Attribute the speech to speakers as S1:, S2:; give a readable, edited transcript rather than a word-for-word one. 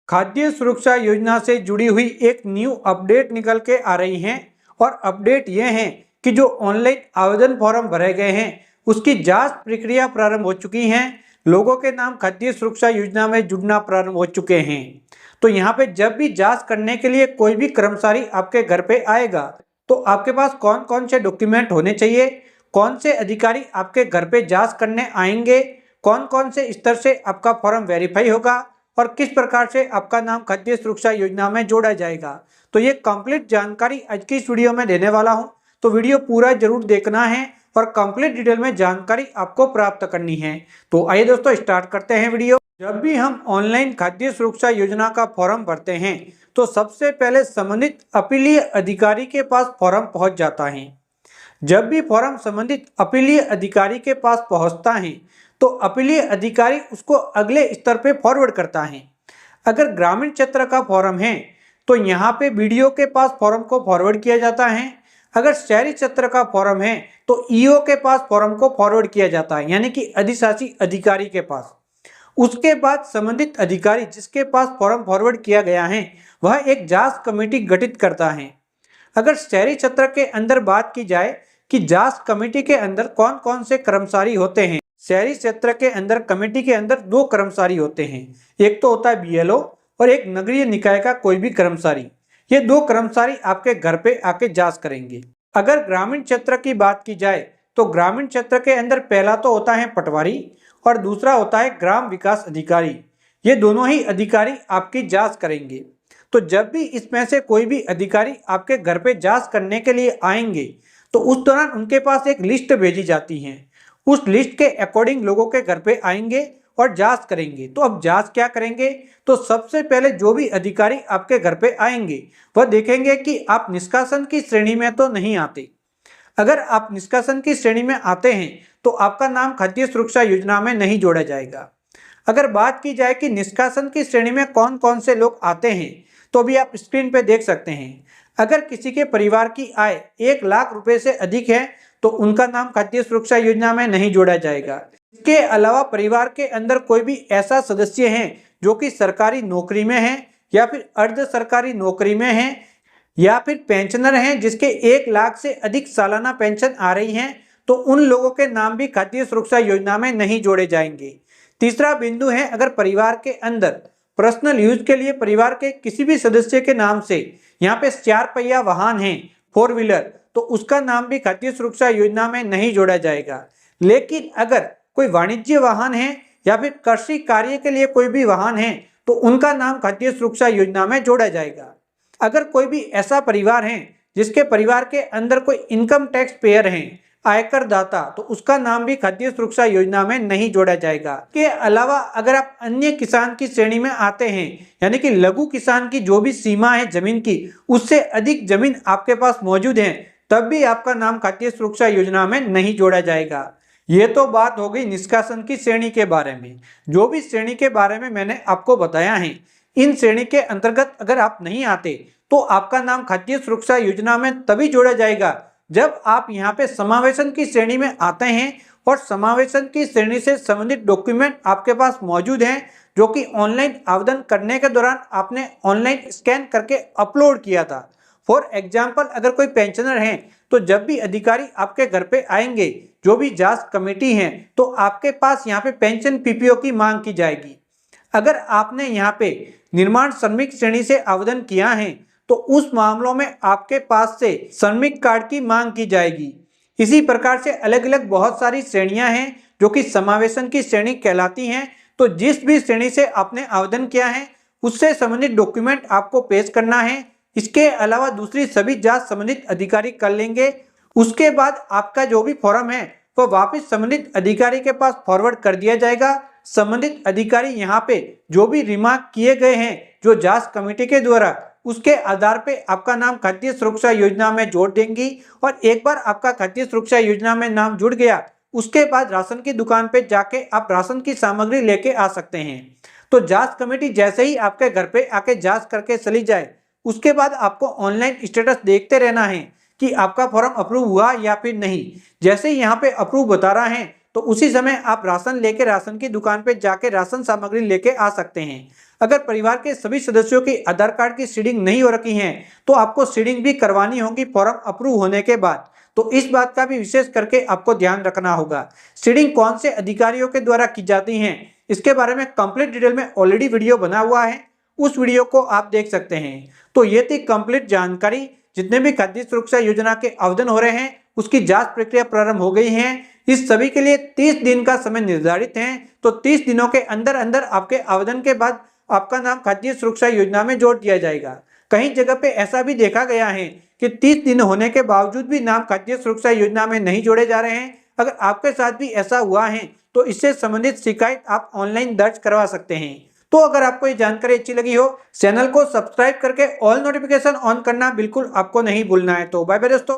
S1: खाद्य सुरक्षा योजना से जुड़ी हुई एक न्यू अपडेट निकल के आ रही है और अपडेट ये है कि जो ऑनलाइन आवेदन फॉर्म भरे गए हैं उसकी जांच प्रक्रिया प्रारंभ हो चुकी है। लोगों के नाम खाद्य सुरक्षा योजना में जुड़ना प्रारंभ हो चुके हैं। तो यहाँ पे जब भी जांच करने के लिए कोई भी कर्मचारी आपके घर पे आएगा तो आपके पास कौन कौन से डॉक्यूमेंट होने चाहिए, कौन से अधिकारी आपके घर पे जांच करने आएंगे, कौन कौन से स्तर से आपका फॉर्म वेरीफाई होगा और किस प्रकार से आपका नाम खाद्य सुरक्षा योजना में जोड़ा जाएगा। तो ये कंप्लीट जानकारी आज की इस वीडियो में देने वाला हूं, तो वीडियो पूरा जरूर देखना है और कंप्लीट डिटेल में जानकारी आपको प्राप्त करनी है। तो आइए दोस्तों स्टार्ट करते हैं वीडियो। जब भी हम ऑनलाइन खाद्य सुरक्षा योजना का फॉर्म भरते हैं तो सबसे पहले संबंधित अपीलीय अधिकारी के पास फॉर्म पहुंच जाता है। जब भी फॉर्म संबंधित अपीलीय अधिकारी के पास पहुंचता है तो अपीलीय अधिकारी उसको अगले स्तर पे फॉरवर्ड करता है। अगर ग्रामीण क्षेत्र का फॉर्म है तो यहाँ पे बीडीओ के पास फॉर्म को फॉरवर्ड किया जाता है। अगर शहरी क्षेत्र का फॉर्म है तो ईओ के पास फॉर्म को फॉरवर्ड किया जाता है, यानी कि अधिशासी अधिकारी के पास। उसके बाद संबंधित अधिकारी जिसके पास फॉर्म फॉरवर्ड किया गया है वह एक जांच कमेटी गठित करता है। अगर शहरी क्षेत्र के अंदर बात की जाए कि जांच कमेटी के अंदर कौन कौन से कर्मचारी होते हैं, शहरी क्षेत्र के अंदर कमेटी के अंदर 2 कर्मचारी होते हैं। एक तो होता है बीएलओ और एक नगरीय निकाय का कोई भी कर्मचारी। ये 2 कर्मचारी आपके घर पे आके जांच करेंगे। अगर ग्रामीण क्षेत्र की बात की जाए तो ग्रामीण क्षेत्र के अंदर पहला तो होता है पटवारी और दूसरा होता है ग्राम विकास अधिकारी। ये दोनों ही अधिकारी आपकी जांच करेंगे। तो जब भी इसमें से कोई भी अधिकारी आपके घर पे जांच करने के लिए आएंगे तो उस दौरान उनके पास एक लिस्ट भेजी जाती है। उस लिस्ट के अकॉर्डिंग लोगों के घर पे आएंगे और जांच करेंगे। तो अब जांच क्या करेंगे, तो सबसे पहले जो भी अधिकारी आपके घर पे आएंगे वह देखेंगे कि आप निष्कासन की श्रेणी में तो नहीं आते। अगर आप निष्कासन की श्रेणी में आते हैं तो आपका नाम खाद्य सुरक्षा योजना में नहीं जोड़ा जाएगा। अगर बात की जाए कि निष्कासन की श्रेणी में कौन कौन से लोग आते हैं तो भी आप स्क्रीन पे देख सकते हैं। अगर किसी के परिवार की आय 1 लाख रुपए से अधिक है तो उनका नाम खाद्य सुरक्षा योजना में नहीं जोड़ा जाएगा। इसके अलावा परिवार के अंदर कोई भी ऐसा सदस्य है जो कि सरकारी नौकरी में है या फिर अर्ध सरकारी नौकरी में है या फिर पेंशनर हैं जिसके 1 लाख से अधिक सालाना पेंशन आ रही है तो उन लोगों के नाम भी खाद्य सुरक्षा योजना में नहीं जोड़े जाएंगे। तीसरा बिंदु है, अगर परिवार के अंदर पर्सनल यूज के लिए परिवार के किसी भी सदस्य के नाम से यहाँ पे 4 पहिया वाहन है 4 व्हीलर, तो उसका नाम भी खाद्य सुरक्षा योजना में नहीं जोड़ा जाएगा। लेकिन अगर कोई वाणिज्य वाहन है या फिर कृषि कार्य के लिए कोई भी वाहन है तो उनका नाम खाद्य सुरक्षा योजना में जोड़ा जाएगा। अगर कोई भी ऐसा परिवार है जिसके परिवार के अंदर कोई इनकम टैक्स पेयर है, आयकर दाता, तो उसका नाम भी खाद्य सुरक्षा योजना में नहीं जोड़ा जाएगा। के अलावा अगर आप अन्य किसान की श्रेणी में आते हैं, यानी कि लघु किसान की जो भी सीमा है जमीन की उससे अधिक जमीन आपके पास मौजूद है, तब भी आपका नाम खाद्य सुरक्षा योजना में नहीं जोड़ा जाएगा। ये तो बात हो गई निष्कासन की श्रेणी के बारे में। जो भी श्रेणी के बारे में मैंने आपको बताया है, इन श्रेणी के अंतर्गत अगर आप नहीं आते तो आपका नाम खाद्य सुरक्षा योजना में तभी जोड़ा जाएगा जब आप यहाँ पे समावेशन की श्रेणी में आते हैं और समावेशन की श्रेणी से संबंधित डॉक्यूमेंट आपके पास मौजूद हैं जो कि ऑनलाइन आवेदन करने के दौरान आपने ऑनलाइन स्कैन करके अपलोड किया था। फॉर एग्जाम्पल, अगर कोई पेंशनर है तो जब भी अधिकारी आपके घर पे आएंगे, जो भी जांच कमेटी है, तो आपके पास यहाँ पे पेंशन पीपीओ की मांग की जाएगी। अगर आपने यहाँ पे निर्माण श्रमिक श्रेणी से आवेदन किया है तो उस मामलों में आपके पास से श्रमिक कार्ड की मांग की जाएगी। इसी प्रकार से अलग अलग बहुत सारी श्रेणियां हैं जो कि समावेशन की श्रेणी कहलाती हैं। तो जिस भी श्रेणी से आपने आवेदन किया है उससे संबंधित डॉक्यूमेंट आपको पेश करना है। इसके अलावा दूसरी सभी जांच संबंधित अधिकारी कर लेंगे। उसके बाद आपका जो भी फॉर्म है वह वापस संबंधित अधिकारी के पास फॉरवर्ड कर दिया जाएगा। संबंधित अधिकारी यहाँ पे जो भी रिमार्क किए गए हैं जो जांच कमेटी के द्वारा, उसके आधार पे आपका नाम खाद्य सुरक्षा योजना में जोड़ देंगी। और एक बार आपका खाद्य सुरक्षा योजना में नाम जुड़ गया उसके बाद राशन की दुकान पे जाके आप राशन की सामग्री लेके आ सकते हैं। तो जांच कमेटी जैसे ही आपके घर पे आके जांच करके चली जाए उसके बाद आपको ऑनलाइन स्टेटस देखते रहना है कि आपका फॉर्म अप्रूव हुआ या फिर नहीं। जैसे ही यहाँ पे अप्रूव बता रहा है तो उसी समय आप राशन लेके राशन की दुकान पे जाके राशन सामग्री लेके आ सकते हैं। अगर परिवार के सभी सदस्यों की आधार कार्ड की सीडिंग नहीं हो रखी है तो आपको सीडिंग भी करवानी होगी फॉर्म अप्रूव होने के बाद। तो इस बात का भी विशेष करके आपको ध्यान रखना होगा। सीडिंग कौन से अधिकारियों के द्वारा की जाती है इसके बारे में कंप्लीट डिटेल में ऑलरेडी वीडियो बना हुआ है, उस वीडियो को आप देख सकते हैं। तो ये थी कंप्लीट जानकारी। जितने भी खाद्य सुरक्षा योजना के आवेदन हो रहे हैं उसकी जांच प्रक्रिया प्रारंभ हो गई है। इस सभी के लिए 30 दिन का समय निर्धारित है। तो 30 दिनों के अंदर अंदर आपके आवेदन के बाद आपका नाम खाद्य सुरक्षा योजना में जोड़ दिया जाएगा। कई जगह पे ऐसा भी देखा गया है कि 30 दिन होने के बावजूद भी नाम खाद्य सुरक्षा योजना में नहीं जोड़े जा रहे हैं। अगर आपके साथ भी ऐसा हुआ है तो इससे संबंधित शिकायत आप ऑनलाइन दर्ज करवा सकते हैं। तो अगर आपको ये जानकारी अच्छी लगी हो, चैनल को सब्सक्राइब करके ऑल नोटिफिकेशन ऑन करना बिल्कुल आपको नहीं भूलना है। तो बाय बाय दोस्तों।